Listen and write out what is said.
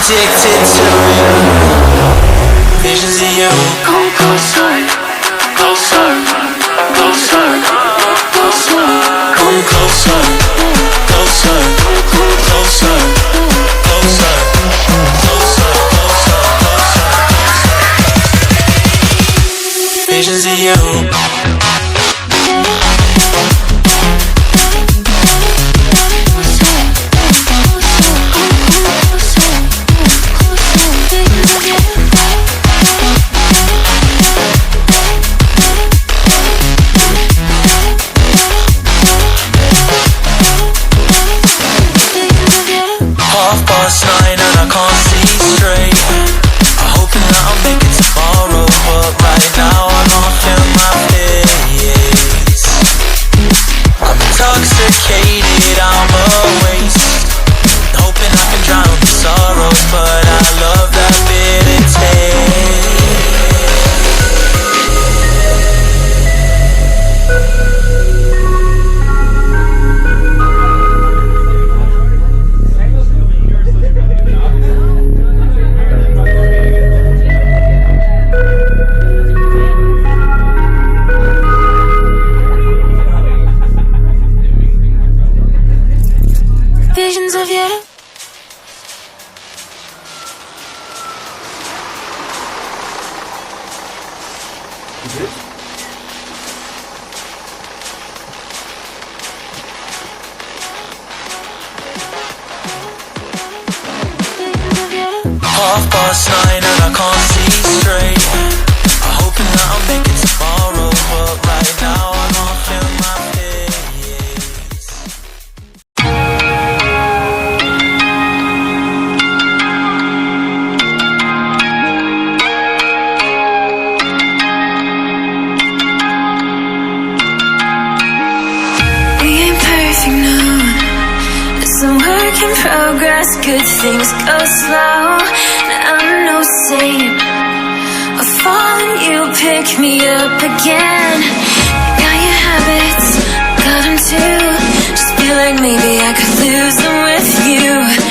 addicted to you. Visions of you. Come closer, closer, closer, closer. Come closer, closer, closer, closer, closer, closer. Visions of you. Past 9 and I can't see straight. I'm hoping that I'll make it tomorrow, but right now I'm off in my face. I'm intoxicated, I'm a waste. Hoping I can drown the sorrows, but I love that bitter taste. Visions of you. Half past 9 and I can't see straight. I'm hoping that I'll make it tomorrow, but right now I'm off in my face. We ain't perfect, no. It's a work in progress. Good things go slow. I'm no saint. I fall and you pick me up again. Got your habits, got them too. Just feel like maybe I could lose them with you.